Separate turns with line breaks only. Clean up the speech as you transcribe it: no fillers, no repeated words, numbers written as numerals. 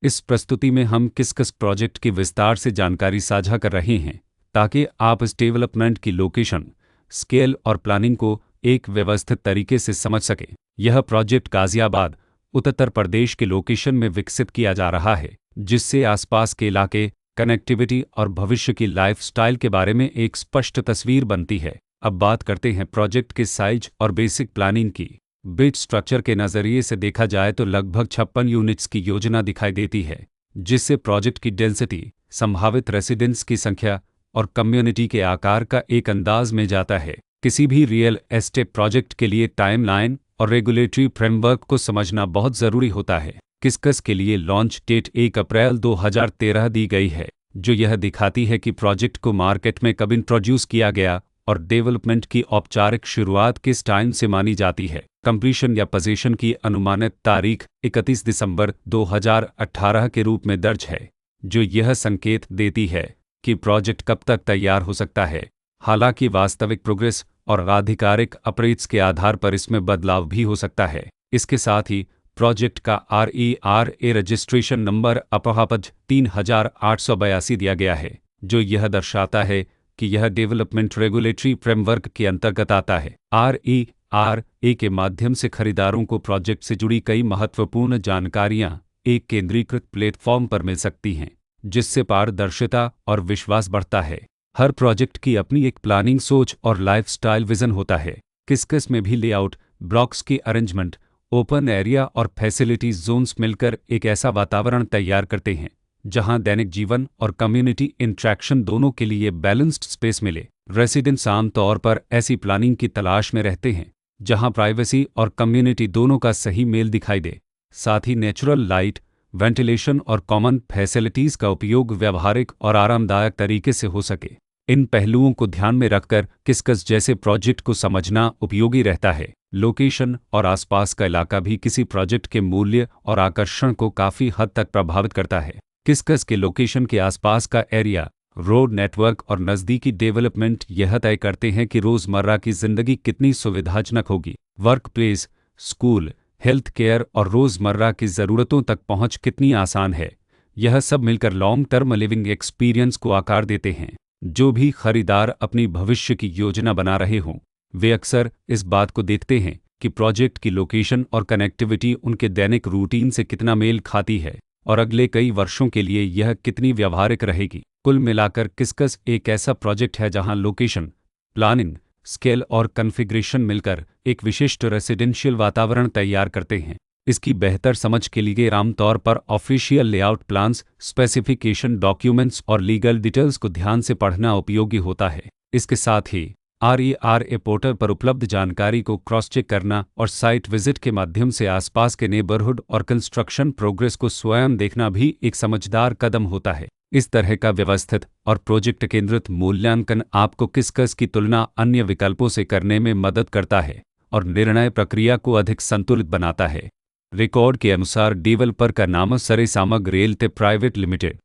इस प्रस्तुति में हम किस प्रोजेक्ट की विस्तार से जानकारी साझा कर रहे हैं ताकि आप इस डेवलपमेंट की लोकेशन, स्केल और प्लानिंग को एक व्यवस्थित तरीके से समझ सकें। यह प्रोजेक्ट गाजियाबाद, उत्तर प्रदेश के लोकेशन में विकसित किया जा रहा है, जिससे आसपास के इलाके, कनेक्टिविटी और भविष्य की लाइफस्टाइल के बारे में एक स्पष्ट तस्वीर बनती है। अब बात करते हैं प्रोजेक्ट के साइज और बेसिक प्लानिंग की। बिट स्ट्रक्चर के नज़रिए से देखा जाए तो लगभग 56 यूनिट्स की योजना दिखाई देती है, जिससे प्रोजेक्ट की डेंसिटी, संभावित रेसिडेंट्स की संख्या और कम्युनिटी के आकार का एक अंदाज में जाता है। किसी भी रियल एस्टेट प्रोजेक्ट के लिए टाइमलाइन और रेगुलेटरी फ्रेमवर्क को समझना बहुत ज़रूरी होता है। किसकस के लिए लॉन्च डेट 1 अप्रैल 2013 दी गई है, जो यह दिखाती है कि प्रोजेक्ट को मार्केट में कब इंट्रोड्यूस किया गया और डेवलपमेंट की औपचारिक शुरुआत किस टाइम से मानी जाती है। कंप्लीशन या पोजीशन की अनुमानित तारीख 31 दिसंबर 2018 के रूप में दर्ज है, जो यह संकेत देती है कि प्रोजेक्ट कब तक तैयार हो सकता है। हालांकि वास्तविक प्रोग्रेस और आधिकारिक अपडेट्स के आधार पर इसमें बदलाव भी हो सकता है। इसके साथ ही प्रोजेक्ट का RERA रजिस्ट्रेशन नंबर अपाहपज 3882 दिया गया है, जो यह दर्शाता है कि यह डेवलपमेंट रेगुलेटरी फ्रेमवर्क के अंतर्गत आता है। RERA के माध्यम से खरीदारों को प्रोजेक्ट से जुड़ी कई महत्वपूर्ण जानकारियां एक केंद्रीकृत प्लेटफॉर्म पर मिल सकती हैं, जिससे पारदर्शिता और विश्वास बढ़ता है। हर प्रोजेक्ट की अपनी एक प्लानिंग सोच और लाइफस्टाइल विजन होता है। किसकस में भी लेआउट, ब्लॉक्स की अरेंजमेंट, ओपन एरिया और फैसिलिटीज जोन्स मिलकर एक ऐसा वातावरण तैयार करते हैं जहां दैनिक जीवन और कम्युनिटी इंट्रैक्शन दोनों के लिए बैलेंस्ड स्पेस मिले। रेसिडेंट्स आमतौर पर ऐसी प्लानिंग की तलाश में रहते हैं जहां प्राइवेसी और कम्युनिटी दोनों का सही मेल दिखाई दे। साथ ही नेचुरल लाइट, वेंटिलेशन और कॉमन फैसिलिटीज का उपयोग व्यावहारिक और आरामदायक तरीके से हो सके। इन पहलुओं को ध्यान में रखकर किसकस जैसे प्रोजेक्ट को समझना उपयोगी रहता है। लोकेशन और आसपास का इलाका भी किसी प्रोजेक्ट के मूल्य और आकर्षण को काफ़ी हद तक प्रभावित करता है। किसकस के लोकेशन के आसपास का एरिया, रोड नेटवर्क और नज़दीकी डेवलपमेंट यह तय करते हैं कि रोज़मर्रा की ज़िंदगी कितनी सुविधाजनक होगी। Work place, school, health care और रोज़मर्रा की ज़रूरतों तक पहुंच कितनी आसान है। यह सब मिलकर लॉन्ग टर्म लिविंग एक्सपीरियंस को आकार देते हैं। जो भी खरीदार अपनी भविष्य की योजना बना रहे हों, वे अक्सर इस बात को देखते हैं कि प्रोजेक्ट की लोकेशन और कनेक्टिविटी उनके दैनिक रूटीन से कितना मेल खाती है और अगले कई वर्षों के लिए यह कितनी व्यावहारिक रहेगी। कुल मिलाकर किसकस एक ऐसा प्रोजेक्ट है जहां लोकेशन, प्लानिंग, स्केल और कॉन्फ़िगरेशन मिलकर एक विशिष्ट रेसिडेंशियल वातावरण तैयार करते हैं। इसकी बेहतर समझ के लिए आमतौर पर official layout plans, specification documents और लीगल डिटेल्स को ध्यान से पढ़ना उपयोगी होता है। इसके साथ ही RERA पोर्टल पर उपलब्ध जानकारी को क्रॉस चेक करना और साइट विजिट के माध्यम से आसपास के नेबरहुड और कंस्ट्रक्शन प्रोग्रेस को स्वयं देखना भी एक समझदार कदम होता है। इस तरह का व्यवस्थित और प्रोजेक्ट केंद्रित मूल्यांकन आपको किसकस की तुलना अन्य विकल्पों से करने में मदद करता है और निर्णय प्रक्रिया को अधिक संतुलित बनाता है। रिकॉर्ड के अनुसार डेवलपर का नाम सरे सामग रियल्टी प्राइवेट लिमिटेड